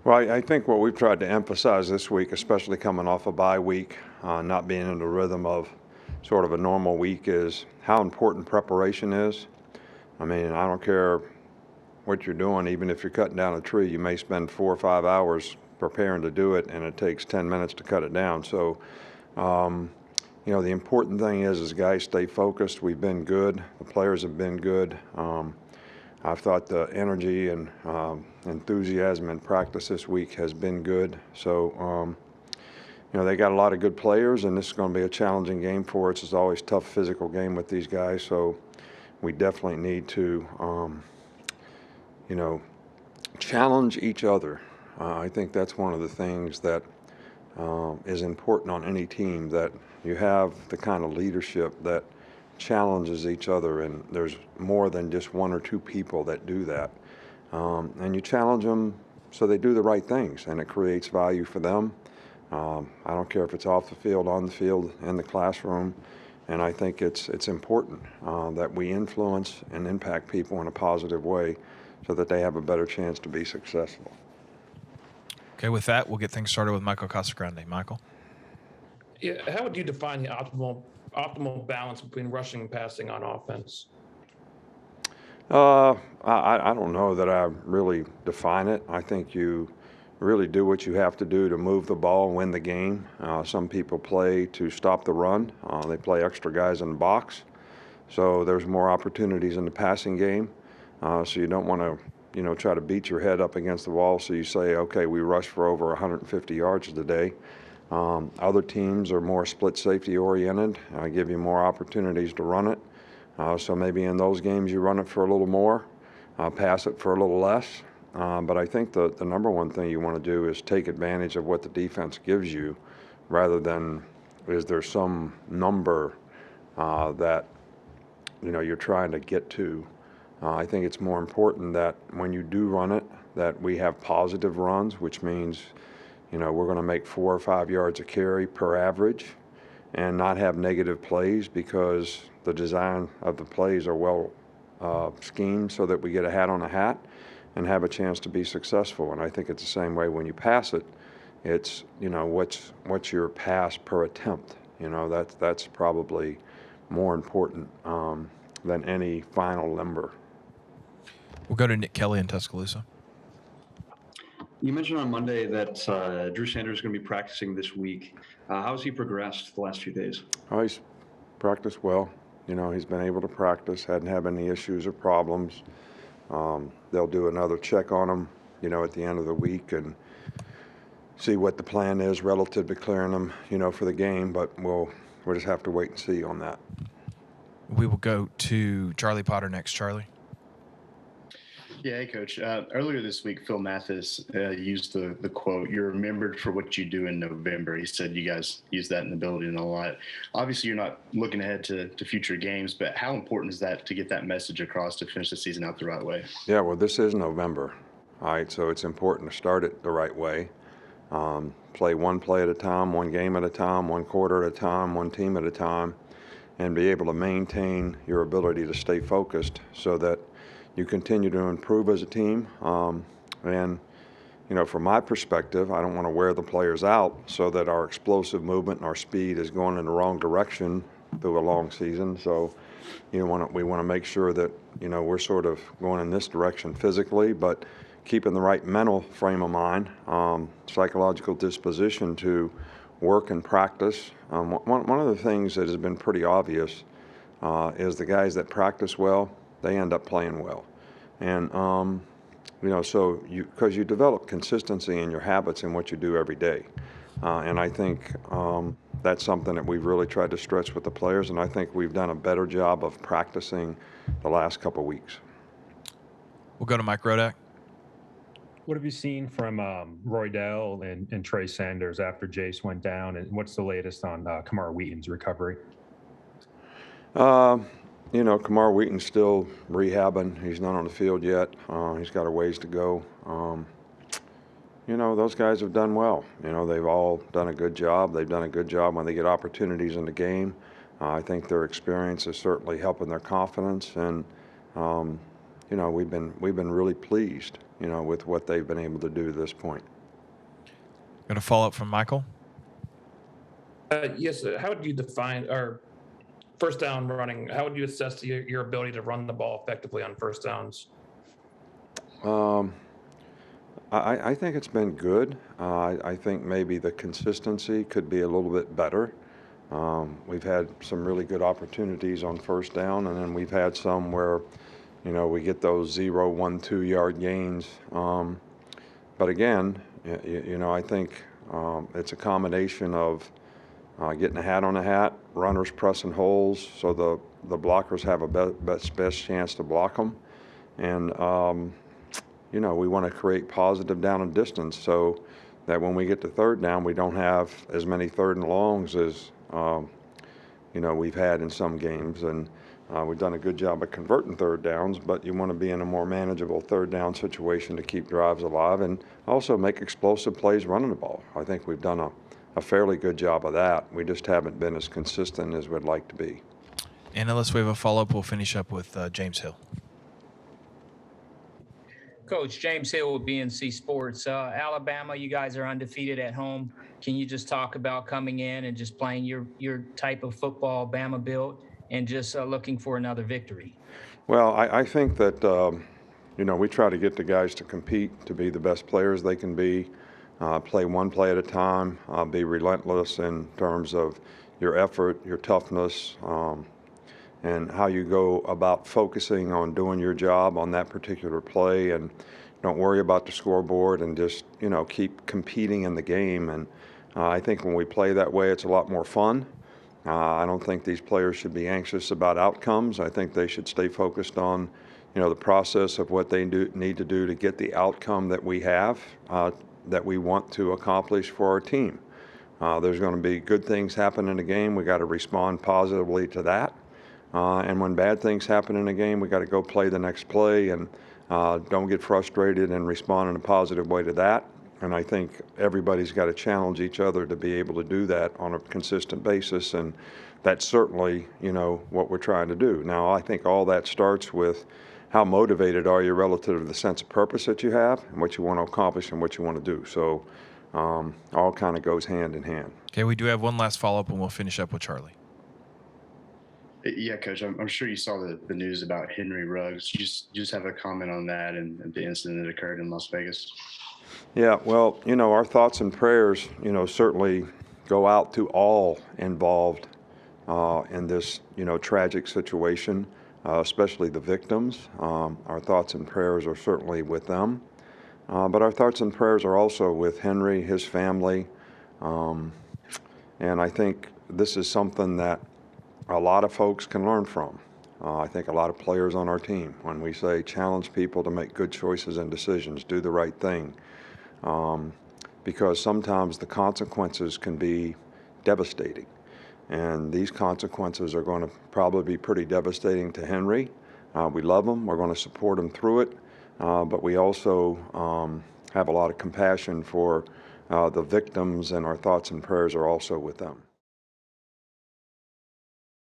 Well, I think what we've tried to emphasize this week, especially coming off a bye week, not being in the rhythm of sort of a normal week, is how important preparation is. I mean, I don't care what you're doing, even if you're cutting down a tree, you may spend 4 or 5 hours preparing to do it, and it takes 10 minutes to cut it down. So, um, the important thing is guys stay focused. We've been good. The players have been good. I've thought the energy and enthusiasm in practice this week has been good. So, they got a lot of good players, and this is going to be a challenging game for us. It's always a tough physical game with these guys. So, we definitely need to, challenge each other. I think that's one of the things that is important on any team, that you have the kind of leadership that challenges each other, and there's more than just one or two people that do that. And you challenge them so they do the right things, and it creates value for them. I don't care if it's off the field, on the field, in the classroom, and I think it's important that we influence and impact people in a positive way so that they have a better chance to be successful. Okay, with that, we'll get things started with Michael Casagrande. Michael? Yeah, how would you define the optimal balance between rushing and passing on offense? I don't know that I really define it. I think you really do what you have to do to move the ball and win the game. Some people play to stop the run. They play extra guys in the box. So there's more opportunities in the passing game. So you don't want to, try to beat your head up against the wall. So you say, okay, we rushed for over 150 yards today. Other teams are more split safety oriented. Give you more opportunities to run it. So maybe in those games you run it for a little more, pass it for a little less. But I think the number one thing you want to do is take advantage of what the defense gives you, rather than is there some number that you're trying to get to. I think it's more important that when you do run it, that we have positive runs, which means we're going to make 4 or 5 yards a carry per average, and not have negative plays, because the design of the plays are well schemed so that we get a hat on a hat and have a chance to be successful. And I think it's the same way when you pass it. It's what's your pass per attempt. That's probably more important than any final number. We'll go to Nick Kelly in Tuscaloosa. You mentioned on Monday that Drew Sanders is going to be practicing this week. How has he progressed the last few days? Oh, he's practiced well. He's been able to practice, hadn't had any issues or problems. They'll do another check on him, at the end of the week, and see what the plan is relative to clearing him, for the game. But we'll just have to wait and see on that. We will go to Charlie Potter next. Charlie? Yeah, hey, Coach. Earlier this week, Phil Mathis used the quote, "You're remembered for what you do in November." He said you guys use that in the building a lot. Obviously, you're not looking ahead to future games, but how important is that to get that message across to finish the season out the right way? Yeah, well, this is November, all right, so it's important to start it the right way. Play one play at a time, one game at a time, one quarter at a time, one team at a time, and be able to maintain your ability to stay focused so that you continue to improve as a team. And, from my perspective, I don't want to wear the players out so that our explosive movement and our speed is going in the wrong direction through a long season. So, we want to make sure that, we're sort of going in this direction physically, but keeping the right mental frame of mind, psychological disposition to work and practice. One of the things that has been pretty obvious is the guys that practice well, they end up playing well. And, so because you develop consistency in your habits in what you do every day. And I think that's something that we've really tried to stretch with the players, and I think we've done a better job of practicing the last couple of weeks. We'll go to Mike Rodak. What have you seen from Roydell and Trey Sanders after Jace went down, and what's the latest on Kamar Wheaton's recovery? Kamar Wheaton's still rehabbing. He's not on the field yet. He's got a ways to go. Those guys have done well. They've all done a good job. They've done a good job when they get opportunities in the game. I think their experience is certainly helping their confidence. And, we've been really pleased, with what they've been able to do to this point. Got a follow up from Michael. Yes. How would you define or first down running? How would you assess your ability to run the ball effectively on first downs? I think it's been good. I think maybe the consistency could be a little bit better. We've had some really good opportunities on first down, and then we've had some where, we get those 0, 1, 2-yard gains. But again, I think it's a combination of getting a hat on a hat, runners pressing holes, so the blockers have a best chance to block them. And we want to create positive down and distance so that when we get to third down, we don't have as many third and longs as, we've had in some games. And we've done a good job of converting third downs, but you want to be in a more manageable third down situation to keep drives alive and also make explosive plays running the ball. I think we've done a fairly good job of that. We just haven't been as consistent as we'd like to be. And unless we have a follow up, we'll finish up with James Hill. Coach, James Hill with BNC Sports. Alabama, you guys are undefeated at home. Can you just talk about coming in and just playing your type of football Bama built and just looking for another victory? Well, I think that, we try to get the guys to compete, to be the best players they can be, play one play at a time, be relentless in terms of your effort, your toughness, and how you go about focusing on doing your job on that particular play, and don't worry about the scoreboard and just, keep competing in the game. And I think when we play that way, it's a lot more fun. I don't think these players should be anxious about outcomes. I think they should stay focused on, the process of what they need to do to get the outcome that we have, that we want to accomplish for our team. There's going to be good things happen in the game. We got to respond positively to that. And when bad things happen in a game, we got to go play the next play and don't get frustrated and respond in a positive way to that. And I think everybody's got to challenge each other to be able to do that on a consistent basis. And that's certainly, what we're trying to do. Now, I think all that starts with how motivated are you relative to the sense of purpose that you have and what you want to accomplish and what you want to do. So all kind of goes hand in hand. Okay, we do have one last follow up, and we'll finish up with Charlie. Yeah, Coach, I'm sure you saw the news about Henry Ruggs. Just have a comment on that and the incident that occurred in Las Vegas. Yeah, well, our thoughts and prayers, certainly go out to all involved in this, tragic situation, especially the victims. Our thoughts and prayers are certainly with them. But our thoughts and prayers are also with Henry, his family. And I think this is something that a lot of folks can learn from. I think a lot of players on our team, when we say challenge people to make good choices and decisions, do the right thing, because sometimes the consequences can be devastating. And these consequences are going to probably be pretty devastating to Henry. We love him. We're going to support him through it. But we also have a lot of compassion for the victims, and our thoughts and prayers are also with them.